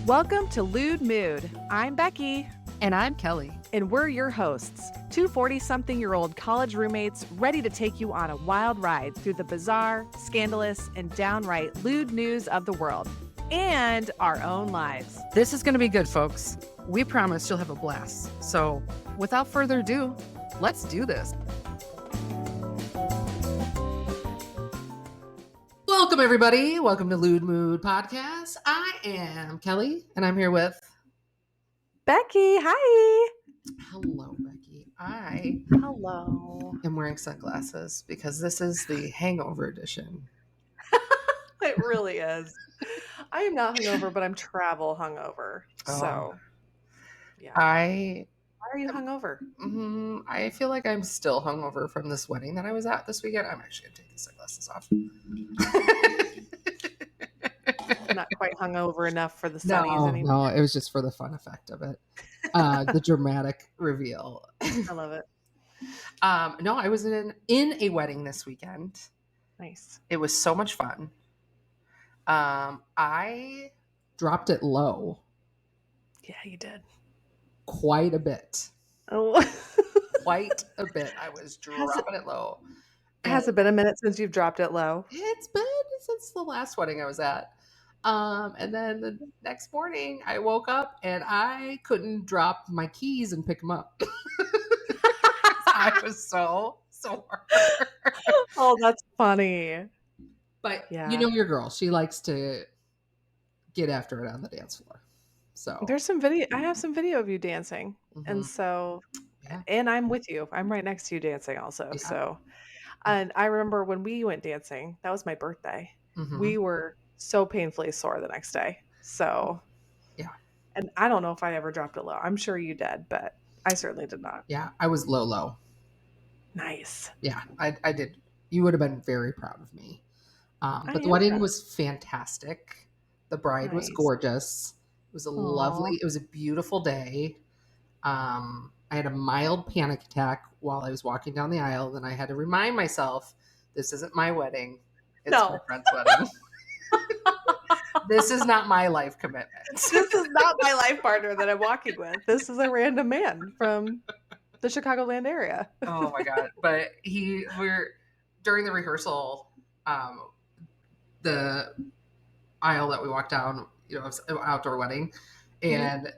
Welcome to Lewd Mood. I'm Becky. And I'm Kelly. And we're your hosts, two 40-something-year-old college roommates ready to take you on a wild ride through the bizarre, scandalous, and downright lewd news of the world and our own lives. This is going to be good, folks. We promise you'll have a blast. So, without further ado, let's do this. Welcome, everybody. Welcome to Lewd Mood Podcast. I am Kelly, and I'm here with Becky. Hi. Hello, Becky. I Hello. am wearing sunglasses because this is the hangover edition. It really is. I am not hungover, but I'm travel hungover. So, yeah. Why are you hungover? I feel like I'm still hungover from this wedding that I was at this weekend. I'm actually going to take these sunglasses off. Not quite hungover enough for the sunnies anymore. No, it was just for the fun effect of it. The dramatic reveal. I love it. No, I was in a wedding this weekend. Nice. It was so much fun. I dropped it low. Yeah, you did. Quite a bit. Oh. Quite a bit. I was dropping it low. Has it been a minute since you've dropped it low? It's been since the last wedding I was at. And then the next morning I woke up and I couldn't drop my keys and pick them up. I was so sore. Oh, that's funny. But you know your girl. She likes to get after it on the dance floor. So there's some video. I have some video of you dancing. Mm-hmm. And so, and I'm with you. I'm right next to you dancing also. Yeah. So, and I remember when we went dancing, that was my birthday. Mm-hmm. We were so painfully sore the next day. So, yeah. And I don't know if I ever dropped it low. I'm sure you did, but I certainly did not. Yeah, I was low. Nice. Yeah, I did. You would have been very proud of me. But the wedding was fantastic. The bride was gorgeous. It was it was a beautiful day. I had a mild panic attack while I was walking down the aisle. Then I had to remind myself, this isn't my wedding. It's my friend's wedding. This is not my life commitment. This is not my life partner that I'm walking with. This is a random man from the Chicagoland area. Oh my God. But during the rehearsal, the aisle that we walked down, it was an outdoor wedding, and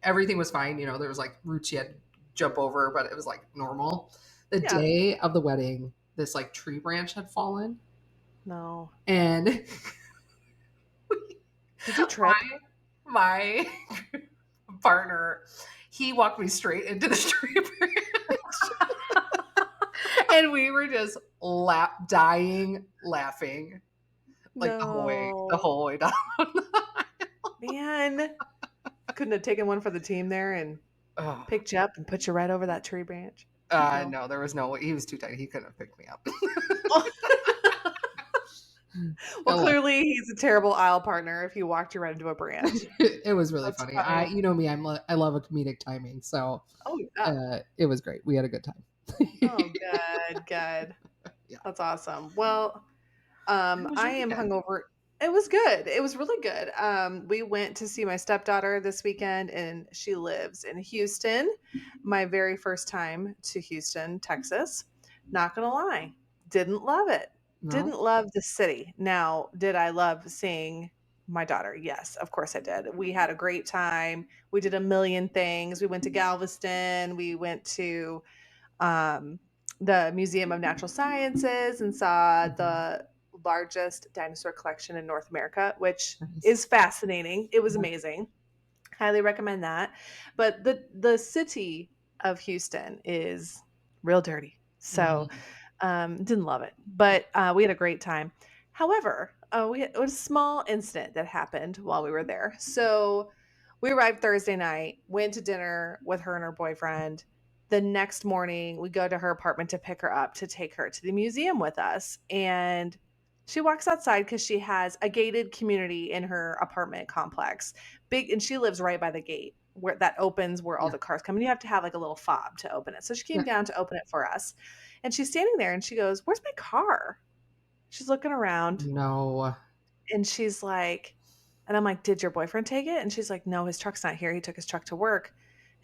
everything was fine. There was like roots you had to jump over, but it was like normal. The day of the wedding, this like tree branch had fallen. No. And did you trip? My partner, he walked me straight into the tree branch. And we were just dying laughing like the whole way down. Man, couldn't have taken one for the team there and picked you up and put you right over that tree branch. No, there was no way. He was too tight. He couldn't have picked me up. Well, clearly he's a terrible aisle partner if he walked you right into a branch. It was really funny. You know me, I love a comedic timing. So it was great. We had a good time. Oh, good. Yeah. That's awesome. Well, I am hungover. It was good. It was really good. We went to see my stepdaughter this weekend, and she lives in Houston. My very first time to Houston, Texas. Not gonna lie, didn't love it. No. Didn't love the city. Now, did I love seeing my daughter? Yes, of course I did. We had a great time. We did a million things. We went to Galveston. We went to the Museum of Natural Sciences and saw the largest dinosaur collection in North America, which is fascinating. It was amazing. Highly recommend that. But the city of Houston is real dirty. So didn't love it, but we had a great time. However, it was a small incident that happened while we were there. So we arrived Thursday night, went to dinner with her and her boyfriend. The next morning, we go to her apartment to pick her up to take her to the museum with us. And she walks outside because she has a gated community in her apartment complex. Big, and she lives right by the gate where that opens where all the cars come. And you have to have like a little fob to open it. So she came down to open it for us. And she's standing there and she goes, "Where's my car?" She's looking around. No. And she's like, And I'm like, did your boyfriend take it? And she's like, no, his truck's not here. He took his truck to work.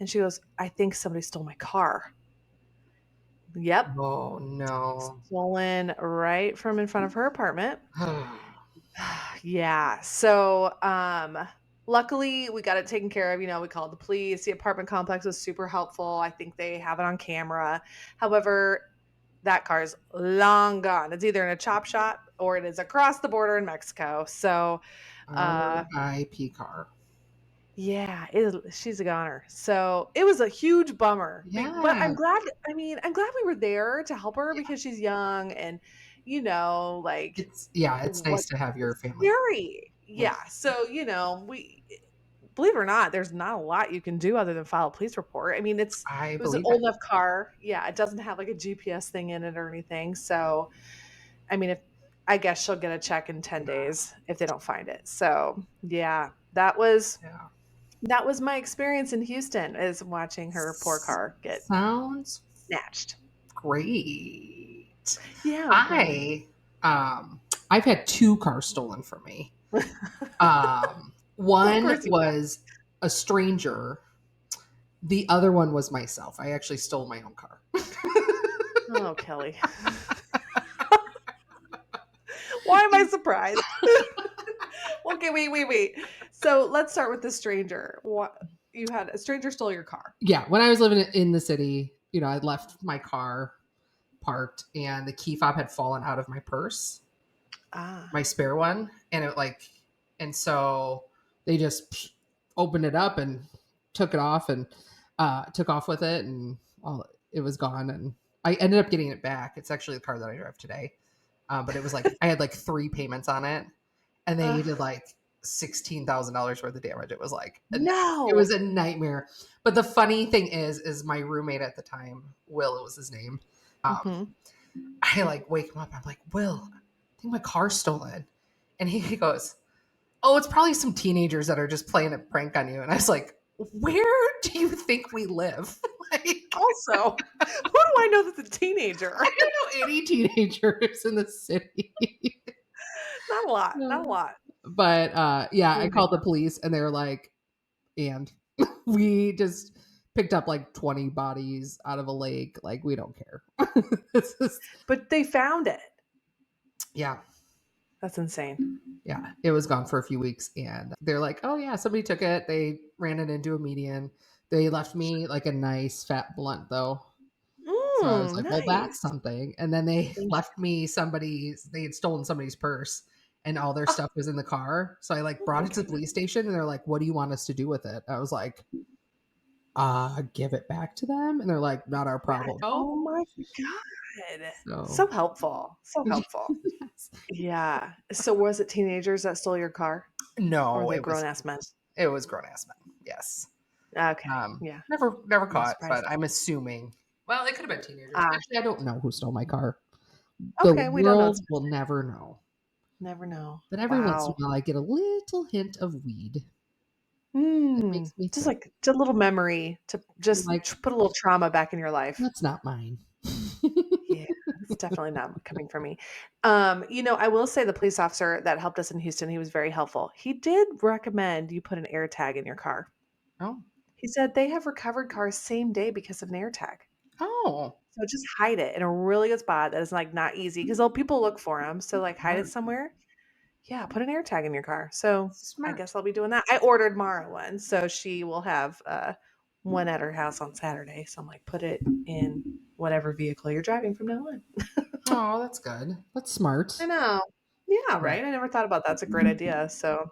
And she goes, I think somebody stole my car. Yep. Oh no. Stolen right from in front of her apartment. Yeah. So, luckily we got it taken care of. We called the police. The apartment complex was super helpful. I think they have it on camera. However, that car is long gone. It's either in a chop shop or it is across the border in Mexico. So, uh, R.I.P. car. yeah, she's a goner. So it was a huge bummer. But Yeah. I'm glad. I mean, I'm glad we were there to help her Yeah. because she's young and, like It's what nice to have your it's family. scary. Yeah. Yeah. So, we believe it or not, there's not a lot you can do other than file a police report. I mean, it I was an believe it. old enough car. Yeah, it doesn't have like a GPS thing in it or anything. So, I mean, if I guess she'll get a check in 10 days if they don't find it. So, yeah, Yeah. that was my experience in Houston is watching her poor car get Sounds snatched. great. Yeah, well, I I've had two cars stolen from me. of One course you was a stranger. The other one was myself. I actually stole my own car. have. Oh, Kelly. Why am I surprised? Okay, wait. So let's start with the stranger. What you had a stranger stole your car. Yeah, when I was living in the city, I left my car parked and the key fob had fallen out of my purse, Ah. my spare one, and so they just opened it up and took it off and took off with it, and well, it was gone, and I ended up getting it back. It's actually the car that I drive today, but it was like I had like 3 payments on it, and they did Ugh. like $16,000 worth of damage. It was like it was No. a nightmare. But the funny thing is my roommate at the time, Will, it was his name. Um, Mhm. I like wake him up. I'm like, Will, I think my car's stolen, and he goes, "Oh, it's probably some teenagers that are just playing a prank on you." And I was like, "Where do you think we live?" Like, Also, who do I know that's a teenager? I don't know any teenagers in the city. Not a lot. Not a No. lot. But yeah, Oh I my called the god. police and they were like, and we just picked up like 20 bodies out of a lake. Like, we don't care. It's just, But they found it. yeah, That's insane. yeah. It was gone for a few weeks. And they're like, oh, yeah, somebody took it. They ran it into a median. They left me like a nice fat blunt, though. So I was like, well, that's Nice. something. And then they Thank left me they had stolen somebody's purse and all their you. stuff was in the car. So I like Oh brought my it to the goodness. police station and they're like, what do you want us to do with it? I was like, give it back to them. And they're like, not our Yeah. problem. Oh, Oh my god. so So helpful. So helpful. yes. Yeah. So was it teenagers that stole your car? Or were No, they grown ass men? it was grown ass men. Yes. Okay. Yeah. Never Not caught, but surprised. I'm assuming. Well, it could have been teenagers. Ah. Actually, I don't know who stole my car. The Okay. We don't know. world will never know. Never know. But every once in a Wow. while, I get a little hint of weed. That Hmm. makes me Just think. like just a little memory to just Like, put a little trauma back in your life. that's not mine. Yeah, it's definitely not coming from me. I will say the police officer that helped us in Houston, he was very helpful. He did recommend you put an air tag in your car. Oh. He said they have recovered cars same day because of an air tag. Oh. So just hide it in a really good spot that is like not easy because people look for them. So like hide it Smart. somewhere. Yeah, put an air tag in your car. So I Smart. guess I'll be doing that. I ordered Mara one, so she will have one at her house on Saturday. So I'm like, put it in whatever vehicle you're driving from now on. Oh, that's good. That's smart. I know. Yeah, Yeah. right. I never thought about that. That's a great idea. So,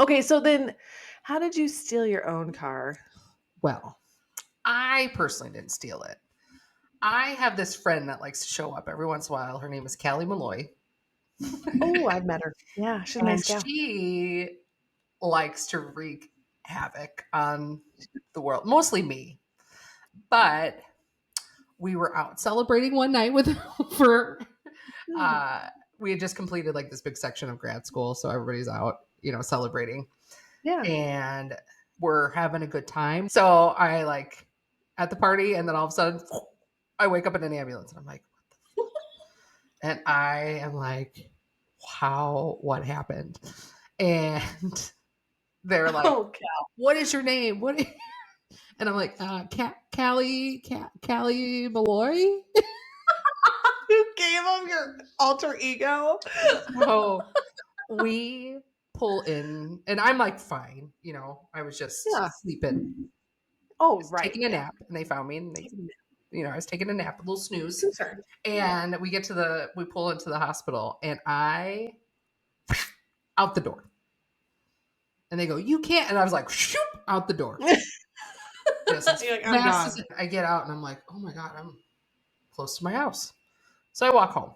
okay. So then, how did you steal your own car? Well, I personally didn't steal it. I have this friend that likes to show up every once in a while. Her name is Callie Malloy. Oh, I've met her. Yeah, she's a And nice gal. she likes to wreak havoc on the world, mostly me. But we were out celebrating one night with for Hmm. uh we had just completed like this big section of grad school, so everybody's out, celebrating. Yeah. And we're having a good time. So I like at the party, and then all of a sudden I wake up in an ambulance and I'm like, and I am like, how, what happened? And they're like, Oh, Cal. "What is your name? What?" And I'm like, Callie Malloy." You gave him your alter ego? So we pull in, and I'm like, fine. I was Yeah. just sleeping, Oh, just right, taking a yeah. nap, and they found me, and Taking I was taking a nap, a little snooze. concerned. Yeah. And we pull into the hospital, and out the door. And they go, "You can't." And I was like, shoop, out the door. Just as You're like, "I'm fast gone." as I get out, and I'm like, oh my God, I'm close to my house. So I walk home.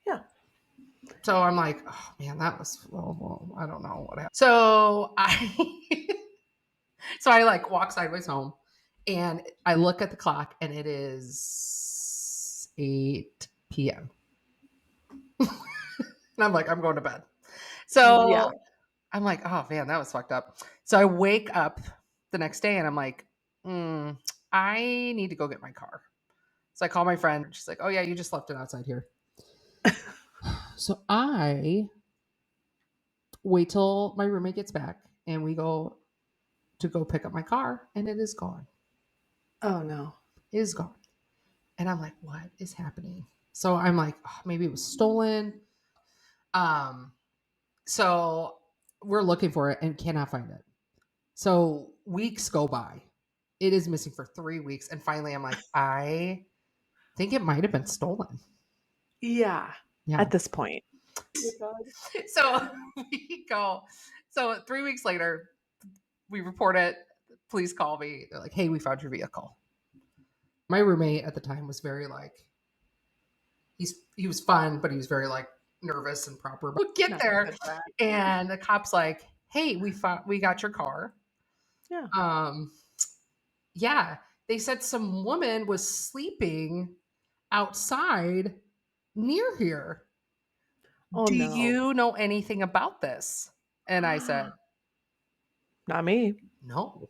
Yeah. So I'm like, oh man, that was, well, I don't know what happened. So so I like walk sideways home, and I look at the clock, and it is 8 p.m. And I'm like, I'm going to bed. Yeah. So I'm like, oh man, that was fucked up. So I wake up the next day, and I'm like, I need to go get my car. So I call my friend. She's like, oh yeah, you just left it outside here. So I wait till my roommate gets back, and we go pick up my car, and it is gone. Oh, no. It is gone. And I'm like, what is happening? So I'm like, oh, maybe it was stolen. Um, so we're looking for it and cannot find it. So weeks go by. It is missing for 3 weeks. And finally, I'm like, I think it might have been stolen. Yeah. Yeah. At this point. Oh my God. So we go. So 3 weeks later, we report it. Police call me. They're like, hey, we found your vehicle. My roommate at the time was very like, he was fun, but he was very like nervous and proper. But we get Not there, good for that. and the cop's like, hey, we got your car. Yeah. Um, yeah, they said some woman was sleeping outside near here. Oh, Do no. you know anything about this? And I said, Not me. no.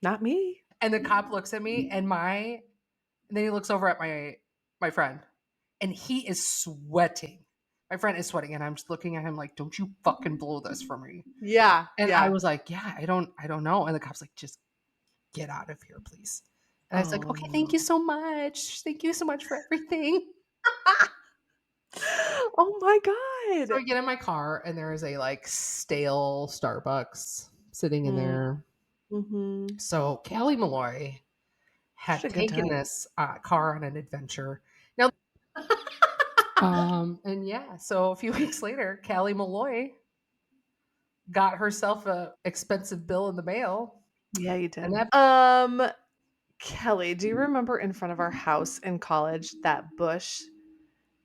Not me. And the cop looks at me, and then he looks over at my friend, and he is sweating. My friend is sweating, and I'm just looking at him like, don't you fucking blow this for me. Yeah. And I Yeah. was like, yeah, I don't know. And the cop's like, just get out of here, please. And I was like, Oh, okay, thank you no. so much. Thank you so much for everything. Oh my So God. I get in my car, and there is a like stale Starbucks sitting in Mm, there. mhm. So Callie Malloy Such had a good taken time. this car on an adventure. Now, and yeah, so a few weeks later, Callie Malloy got herself a expensive bill in the mail, Yeah, you and did. that Kelly, do you remember in front of our house in college that bush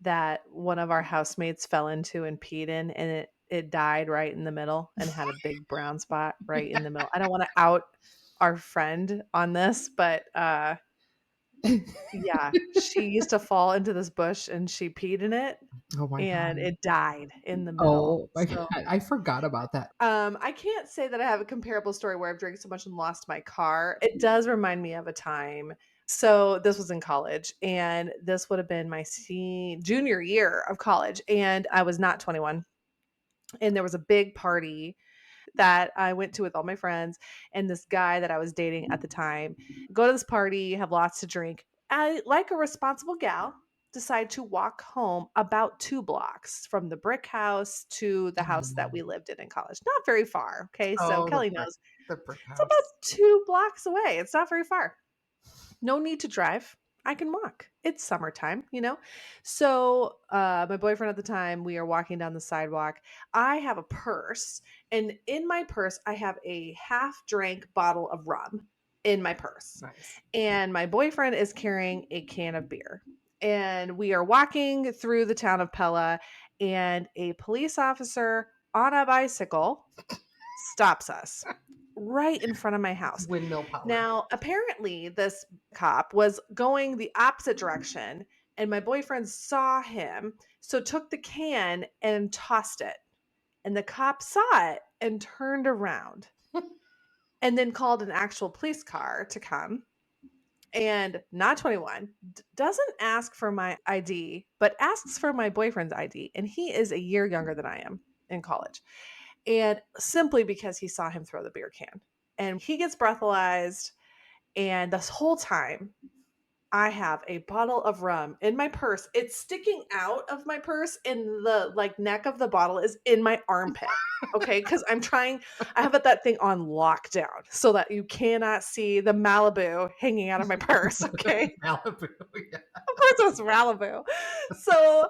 that one of our housemates fell into and peed in, and it died right in the middle and had a big brown spot right in the middle? I don't want to out our friend on this, but yeah, she used to fall into this bush and she peed in it oh my and god. it died in the middle. Oh my So god, I forgot about that. I can't say that I have a comparable story where I've drank so much and lost my car. It does remind me of a time. So this was in college, and this would have been my junior year of college, and I was not 21. And there was a big party that I went to with all my friends and this guy that I was dating at the time. Go to this party, have lots to drink. I, like a responsible gal, decide to walk home about 2 blocks from the brick house to the house that we Mm. lived in college. Not very far. Okay. So Oh, Kelly knows the brick it's about house. 2 blocks away. It's not very far. No need to drive. I can walk. It's summertime, you know? So, my boyfriend at the time, we are walking down the sidewalk. I have a purse, and in my purse, I have a half drank bottle of rum in my purse. Nice. And my boyfriend is carrying a can of beer. And we are walking through the town of Pella, and a police officer on a bicycle stops us right in front of my house. Windmill powered. Now, apparently, this cop was going the opposite direction, and my boyfriend saw him, so took the can and tossed it. And the cop saw it and turned around and then called an actual police car to come. And not 21, doesn't ask for my ID, but asks for my boyfriend's ID. And he is a year younger than I am. in college. And simply because he saw him throw the beer can. And he gets breathalyzed. And this whole time, I have a bottle of rum in my purse. It's sticking out of my purse, and the like neck of the bottle is in my armpit. Okay, because I have that thing on lockdown so that you cannot see the Malibu hanging out of my purse. Okay, Malibu. Yeah. of course it was Malibu. So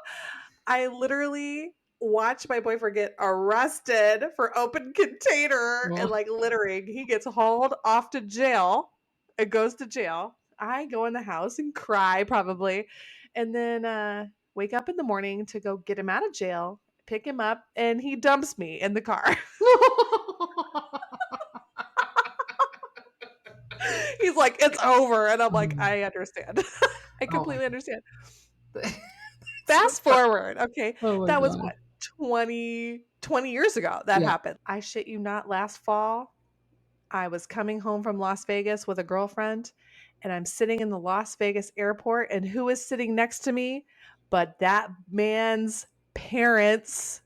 I literally watched my boyfriend get arrested for open container and Well, like littering. He gets hauled off to jail. It goes to jail. I go in the house and cry probably. And then wake up in the morning to go get him out of jail, pick him up, and he dumps me in the car. He's like, it's over. And I'm like, I understand. I oh my completely understand. god. Fast forward. Okay. Oh my That was god. what, 20 years ago that Yeah. happened. I shit you not, last fall, I was coming home from Las Vegas with a girlfriend, and I'm sitting in the Las Vegas airport, and who is sitting next to me but that man's parents,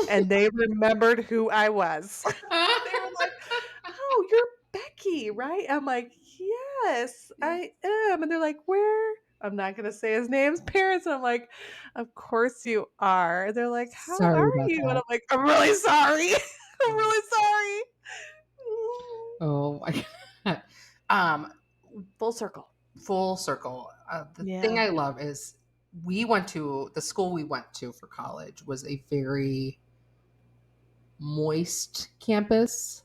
and they remembered who I was. They were like, "Oh, you're Becky, right?" I'm like, "Yes, I am." And they're like, "Where?" I'm not going to say his name's parents. And I'm like, "Of course you are." They're like, "How Sorry are about you?" And that. I'm like, "I'm really sorry. I'm Oh, really sorry." oh my god. Full circle. Full circle. The thing Yeah. I love is the school we went to for college was a very moist campus.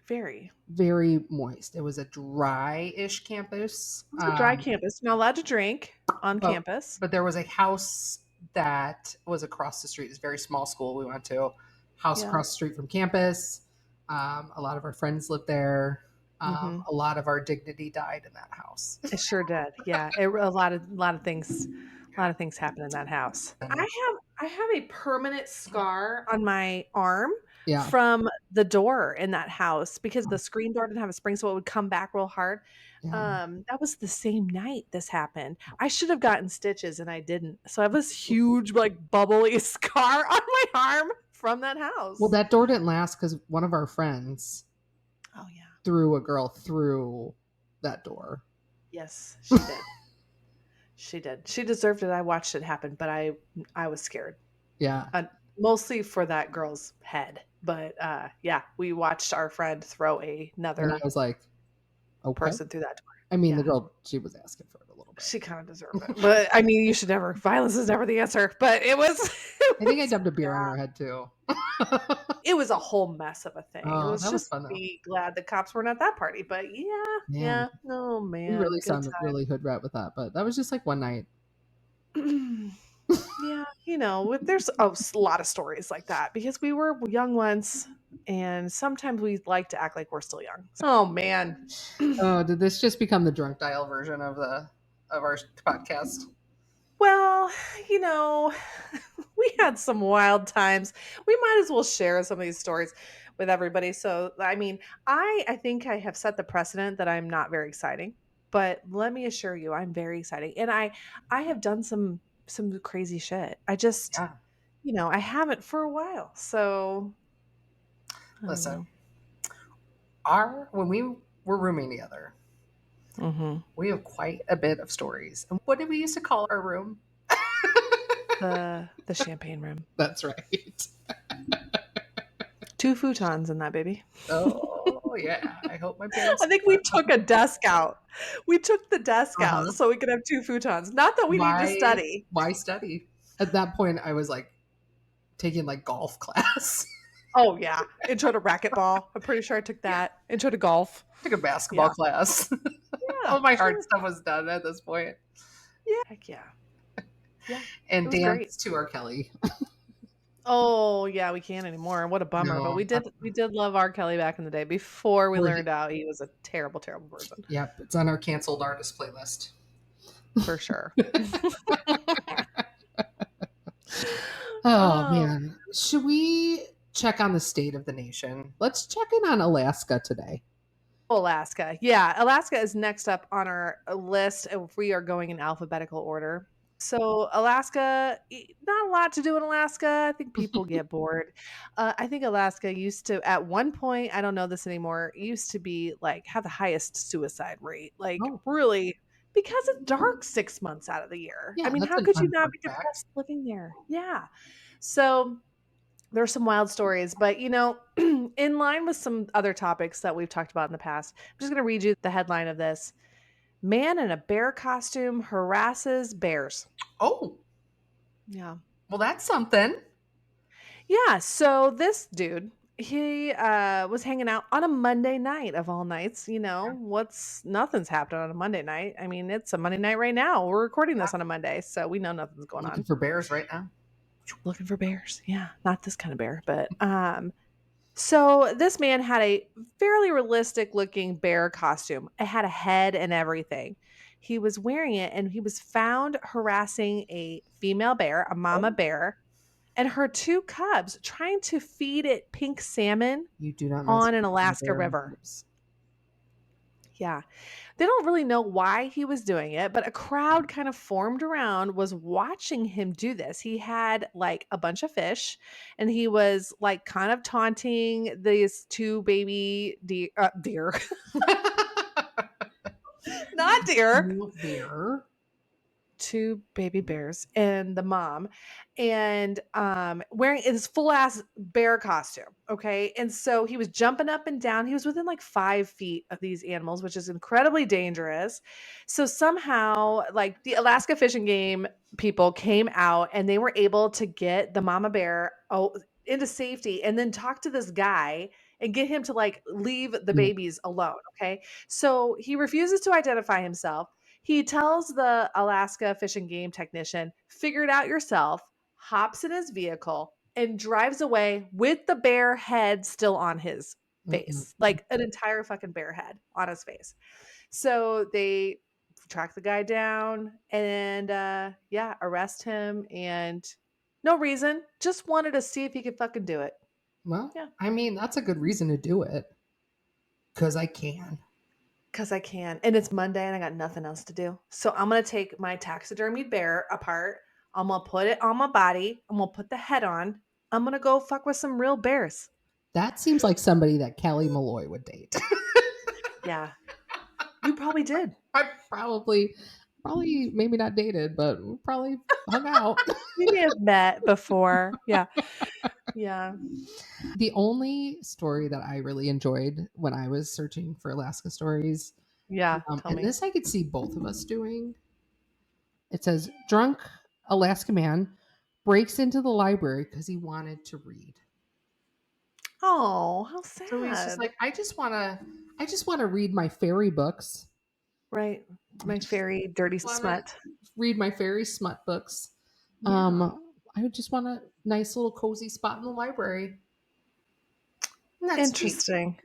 Very. Very moist. It was a dry-ish campus. It's a dry campus. Not allowed to drink on But campus. but there was a house that was across the street. It's a very small school we went to. House Yeah. across the street from campus. A lot of our friends lived there. Hmm. A lot of our dignity died in that house. It sure did. Yeah. A lot of things happen in that house. And I have a permanent scar on my arm yeah, from the door in that house because the screen door didn't have a spring, so it would come back real hard. yeah. That was the same night this happened. I should have gotten stitches and I didn't. So I have this huge, like bubbly scar on my arm from that Well, house. that door didn't last because one of our friends Oh yeah. threw a girl through that door. Yes, she did. She did. She deserved it. I watched it happen, but I was scared. Yeah, Mostly for that girl's head. But yeah, we watched our friend throw and I another was like, okay. person through that door. I mean, the Yeah. girl, she was asking for it a little She kind of deserved it. bit. But I mean, you should never violence is never the answer. But it was it I think I was dumped a beer on bad. her head too. It was a whole mess of a thing. It Oh, was that was just fun though. be glad the cops weren't at that party. But yeah, Man, yeah. Oh we man, really good sounded really hood rat with that, but that was just like one night. time. Yeah, there's a lot of stories like that because we were young once, and sometimes we like to act like we're still young. Oh man. Oh, did this just become the drunk dial version of our podcast? Well, you know, we had some wild times. We might as well share some of these stories with everybody. So, I mean, I think I have set the precedent that I'm not very exciting, but let me assure you, I'm very exciting, and I have done some crazy shit. I just, Yeah. I haven't for a while. So, I don't Listen, know. our when we were rooming together, Hmm. we have quite a bit of stories. And what did we used to call our room? The champagne room. That's right. 2 futons in that baby. Oh yeah. I hope my I parents. think we took a desk out. We took the desk Uh out huh. so we could have 2 futons. Not that we need to Why? study. Why study? At that point, I was like taking like golf class. Oh, yeah. Intro to racquetball. I'm pretty sure I took Yeah. that. Intro to golf. Took a basketball Yeah. class. Yeah, All my hard sure. stuff was done at this point. Yeah. Heck yeah. Yeah. It And was great. dance to R. Kelly. Oh, yeah, we can't anymore. What a bummer. But No. we did love R. Kelly back in the day before we We're, learned out he was a terrible, terrible person. yep, it's on our canceled artist playlist. For sure. Oh Oh, man. Should we check on the state of the nation? Let's check in on Alaska today. Alaska. Yeah, Alaska is next up on our list if we are going in alphabetical order. So Alaska, not a lot to do in Alaska. I think people get bored. I think Alaska used to, at one point, I don't know this anymore, used to be like have the highest suicide rate. Like Oh, really, because it's dark 6 months out of the year. I yeah, mean, that's how a could you fun not fun be fact. depressed living there? Yeah. So there's some wild stories, but in line with some other topics that we've talked about in the past, I'm just going to read you the headline of this. Man in a bear costume harasses bears. Oh, Yeah. well, that's something. Yeah, so this dude, he was hanging out on a Monday night of all nights. What's nothing's happening on a Monday night. I mean, it's a Monday night right now. We're recording this on a Monday, so we know nothing's going Looking on. for bears right now. Looking for bears. Yeah, not this kind of bear, but so this man had a fairly realistic looking bear costume. It had a head and everything. He was wearing it and he was found harassing a female bear, a mama Oh, bear, and her two cubs, trying to feed it pink salmon you do not mess on an with a Alaska bear and river. cubs. Yeah. They don't really know why he was doing it, but a crowd kind of formed around, was watching him do this. He had like a bunch of fish and he was like kind of taunting these two baby deer, not deer, You bear. two baby bears and the mom, and wearing his full ass bear costume. Okay, and so he was jumping up and down. He was within like 5 feet of these animals, which is incredibly dangerous. So somehow, like, the Alaska Fish and Game people came out and they were able to get the mama bear into safety, and then talk to this guy and get him to like leave the Mm, babies alone. Okay, so he refuses to identify himself. He tells the Alaska Fish and Game technician, figure it out yourself, hops in his vehicle, and drives away with the bear head still on his mm, mm. face, like an entire fucking bear head on his face. So they track the guy down and, yeah, arrest him. And no reason, just wanted to see if he could fucking do it. Well, Yeah. I mean, that's a good reason to do it because I can. Because I can. And it's Monday and I got nothing else to do. So I'm going to take my taxidermied bear apart. I'm going to put it on my body. I'm going to put the head on. I'm going to go fuck with some real bears. That seems like somebody that Kelly Malloy would date. Yeah. You probably did. I probably, maybe not dated, but we probably hung out. We may have met before. Yeah. Yeah. The only story that I really enjoyed when I was searching for Alaska stories, Yeah. Tell and me. this I could see both of us doing. It says, drunk Alaska man breaks into the library because he wanted to read. Oh, how So he's just sad. like, I just want to read my fairy books. Right. I My just fairy dirty want to smut. read my fairy smut books. Yeah. I just want a nice little cozy spot in the library. And that's sweet. Interesting.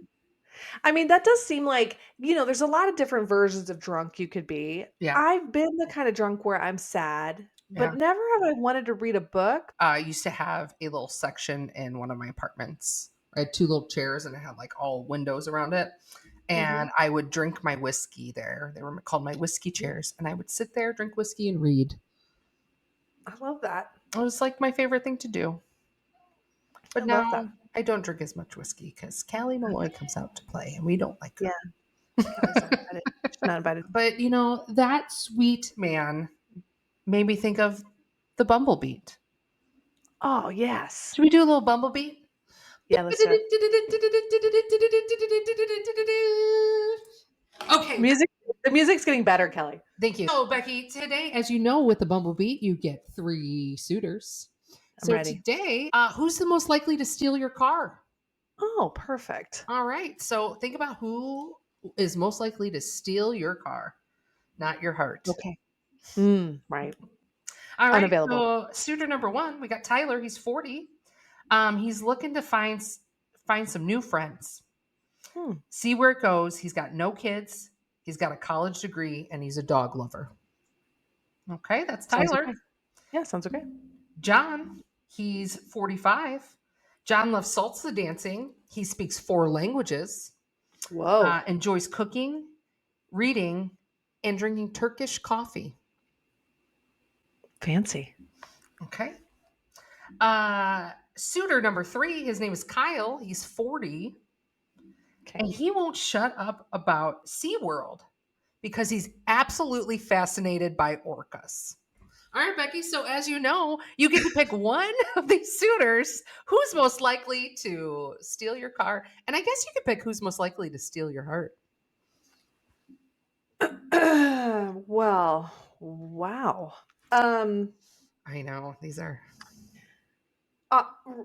I mean, that does seem like, there's a lot of different versions of drunk you could be. Yeah. I've been the kind of drunk where I'm sad, but Yeah. never have I wanted to read a book. I used to have a little section in one of my apartments. I had two little chairs and it had like all windows around it. Mhm. And I would drink my whiskey there. They were called my whiskey chairs. And I would sit there, drink whiskey, and read. I love that. It was like my favorite thing to do. I But love that. now I don't drink as much whiskey because Callie Malloy comes out to play and we don't like Yeah, her. Kelly's not invited. She's not invited. But that sweet man made me think of the Bumble Beat. Oh, yes. Should we do a little Bumble Beat? Yeah, let's do it. Okay, Music the music's getting better, Kelly. thank you. So, Becky, today, as you know, with the Bumble Beat, you get three suitors. I'm So ready. today, who's the most likely to steal your car? Oh, perfect. All right. So think about who is most likely to steal your car, not your heart. Okay. Right. All right. Unavailable. So suitor number one, we got Tyler. He's 40. He's looking to find some new friends. Hmm. See where it goes. He's got no kids. He's got a college degree, and he's a dog lover. Okay, that's Sounds Tyler. okay. Yeah, sounds okay. John, he's 45. John loves salsa dancing. He speaks four languages, Whoa. enjoys cooking, reading, and drinking Turkish coffee. Fancy. Okay. Suitor number 3, his name is Kyle. He's 40, and Okay. he won't shut up about SeaWorld because he's absolutely fascinated by orcas. All right, Becky. So, as you know, you get to pick one of these suitors who's most likely to steal your car. And I guess you could pick who's most likely to steal your heart. Well, wow. Um, I know. These are.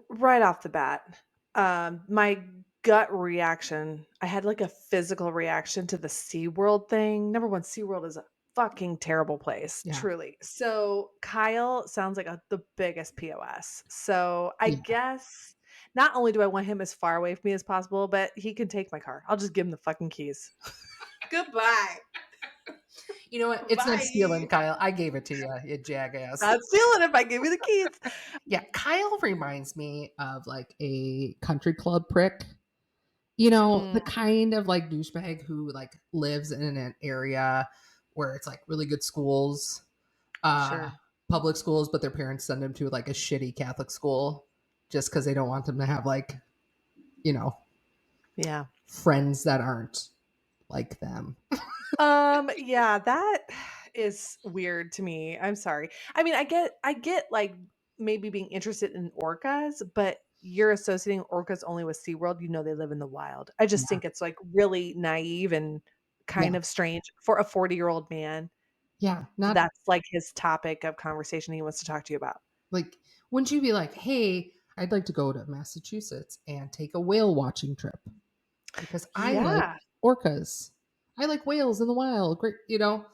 right off the bat, my gut reaction, I had like a physical reaction to the SeaWorld thing. Number one, SeaWorld is a fucking terrible place, Yeah. truly. So Kyle sounds like the biggest POS. So I Yeah. guess not only do I want him as far away from me as possible, but he can take my car. I'll just give him the fucking keys. Goodbye. You know what? It's not stealing, Bye. Kyle. I gave it to you, you jackass. Not stealing if I give you the keys. Yeah. Kyle reminds me of like a country club prick. You know, Mm, the kind of like douchebag who like lives in an area where it's like really good schools, uh, sure. public schools, but their parents send them to like a shitty Catholic school just because they don't want them to have like, you know, Yeah. friends that aren't like them. Yeah, that is weird to me. I'm sorry. I mean, I get like maybe being interested in orcas, but you're associating orcas only with SeaWorld. You know they live in the wild. I just Yeah. think it's like really naive and kind Yeah. of strange for a 40-year-old man. Yeah. Not That's like his topic of conversation he wants to talk to you about. like, wouldn't you be like, hey, I'd like to go to Massachusetts and take a whale watching trip because I like Yeah, orcas. I like whales in the wild. Great, that.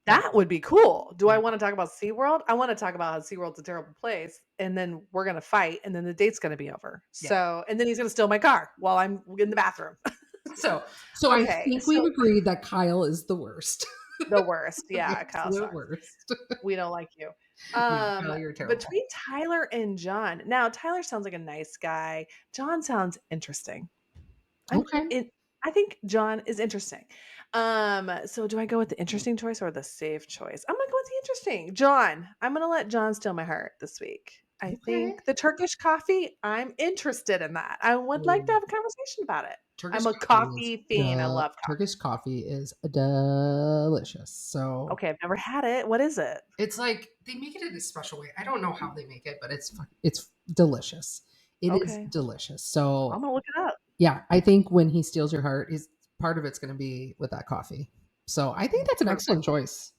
that would be cool. Do I Yeah. want to talk about SeaWorld? I want to talk about how SeaWorld's a terrible place, and then we're gonna fight, and then the date's gonna be over. Yeah. So and then he's gonna steal my car while I'm in the bathroom. So I Okay, think we've so agreed that Kyle is the worst. the worst. The Yeah, Kyle absolute sucks. worst. We don't like you. Yeah, Kyle, you're terrible. Between Tyler and John. Now, Tyler sounds like a nice guy. John sounds interesting. I'm Okay. it I think John is interesting. So do I go with the interesting choice or the safe choice? I'm gonna go with the interesting. John. I'm gonna let John steal my heart this week. I Okay. think the Turkish coffee, I'm interested in that. I would like to Ooh, have a conversation about it. Turkish I'm a coffee is coffee fiend. I love coffee. Turkish coffee is delicious. So Okay, I've never had it. What is it? it's like they make it in a special way. I don't know how they make it, but it's delicious. It is Okay. delicious. I'm So gonna look it up. yeah, I think when he steals your heart, is part of it's going to be with that coffee. So I think that's an excellent Perfect. choice.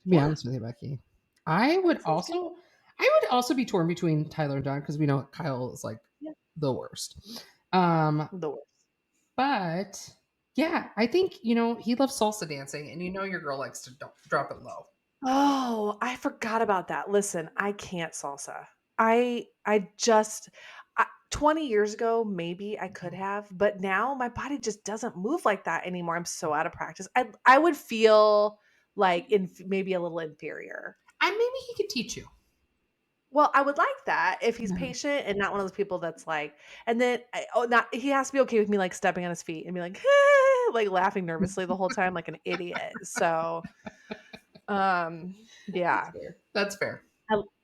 To be Yeah, honest with you, Becky, I would that sounds good. also, I would also be torn between Tyler and John because we know Kyle is like Yeah, the worst. Um, the worst. but yeah, I think he loves salsa dancing, and your girl likes to drop it low. Oh, I forgot about that. Listen, I can't salsa. I just 20 years ago, maybe I could Mhm. have, but now my body just doesn't move like that anymore. I'm so out of practice. I would feel like maybe a little inferior. And maybe he could teach you. Well, I would like that if he's Yeah. patient and not one of those people that's like, and then not he has to be okay with me like stepping on his feet and be like, like laughing nervously the whole time like an idiot. So, That's yeah. fair. That's fair.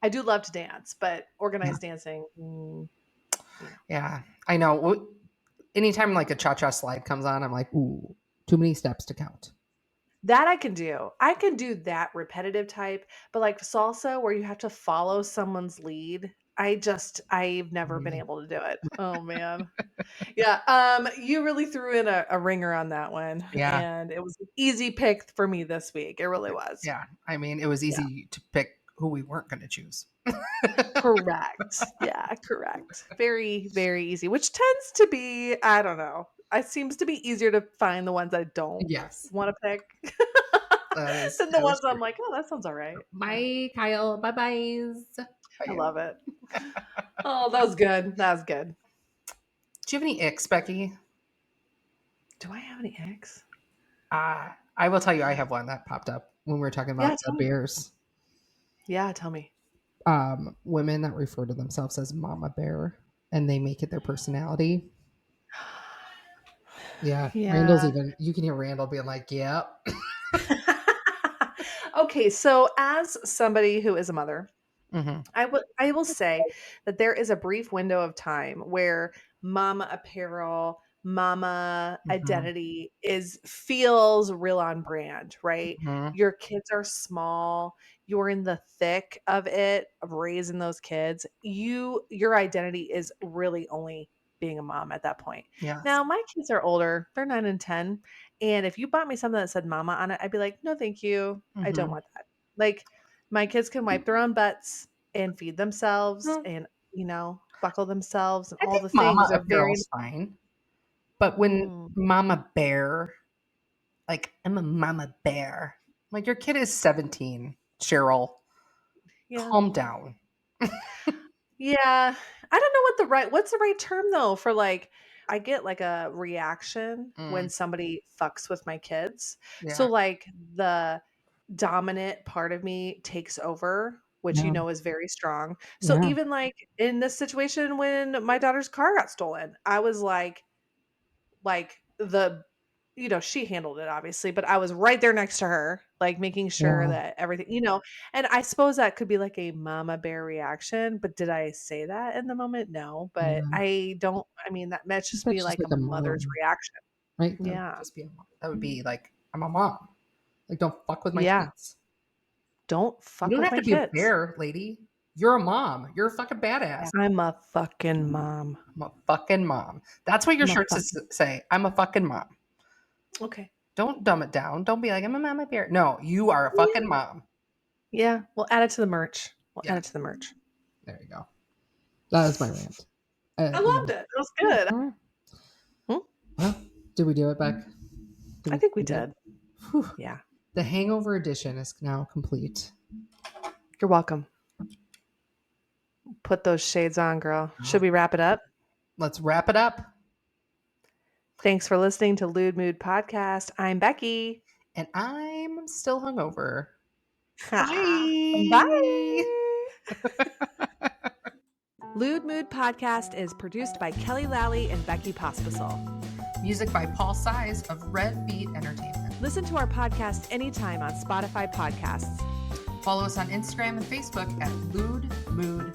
I do love to dance, but Yeah. organized dancing, no. Yeah. I know. Anytime like a cha cha slide comes on, I'm like, ooh, too many steps to count. That I can do. I can do that repetitive type, but like salsa where you have to follow someone's lead, I've never been Yeah. able to do it. Oh man. Yeah, you really threw in a ringer on that one, Yeah. and it was an easy pick for me this week. It really was. Yeah. I mean, it was Yeah. easy to pick who we weren't going to choose. Correct. Yeah, correct. Very, very easy, which tends to be, I don't know. It seems to be easier to find the ones I don't Yes. want to pick That is than the that ones is I'm true. like, oh, that sounds all right. Yeah, Bye, Kyle. Bye byes. I Bye. love it. Oh, that was good. That was good. Do you have any icks, Becky? Do I have any eggs? I will tell you, I have one that popped up when we were talking Yeah, about the tell me. bears. Yeah, tell me. Women that refer to themselves as mama bear and they make it their personality. Yeah, Yeah. Randall's even. You can hear Randall being like, "Yep, Okay, so as somebody who is a mother, Mm-hmm. I will say that there is a brief window of time where mama apparel, mama Mm-hmm. identity is feels real on brand, right? Mm-hmm. Your kids are small, you're in the thick of it, of raising those kids. Your identity is really only being a mom at that point. Yes. Now, my kids are older, they're 9 and 10, and if you bought me something that said mama on it, I'd be like, "No, thank you. I don't Mm-hmm. want that." Like, my kids can wipe their own butts and feed themselves Well, and, buckle themselves and I all think the mama things are very. apparel's fine. But when Mm, mama bear, like, I'm a mama bear. Like, your kid is 17, Cheryl. yeah. Calm down. Yeah. I don't know what's the right term though for like I get like a reaction when Mm, somebody fucks with my kids. So yeah. like the dominant part of me takes over, which Yeah. is very strong. So Yeah. even like in this situation when my daughter's car got stolen, I was like the she handled it obviously, but I was right there next to her, like making sure Yeah. that everything, and I suppose that could be like a mama bear reaction, but did I say that in the moment? No, but Yeah. I don't, I mean, that might I think just be that's just like like a a mother's mom, reaction. right? That would Yeah. just be a mom. That would be like, I'm a mom. Like, don't fuck with my Yeah. kids. Don't You fuck don't with have my to be a kids. bear, lady. You're a mom. You're a fucking Yeah. badass. I'm a fucking mom. I'm a fucking mom. That's what your I'm a shirt should fucking. say. I'm a fucking mom. Okay. Don't dumb it down. Don't be like, I'm a mama bear. No, you are a Yeah. fucking mom. Yeah. We'll add it to the merch. We'll add Yeah, it to the merch. there you go. That is my rant. I Yeah. loved it. It was Yeah. good. All right. Hmm? Well, did we do it, Beck? Did I we think we complete it? did. Whew. Yeah. The Hangover edition is now complete. You're welcome. Put those shades on, girl. Should Oh, we wrap it up? let's wrap it up. Thanks for listening to Lewd Mood Podcast. I'm Becky. And I'm still hungover. Bye. Bye. Lewd Mood Podcast is produced by Kelly Lally and Becky Pospisil. Music by Paul Size of Red Beat Entertainment. Listen to our podcast anytime on Spotify Podcasts. Follow us on Instagram and Facebook at Lewd Mood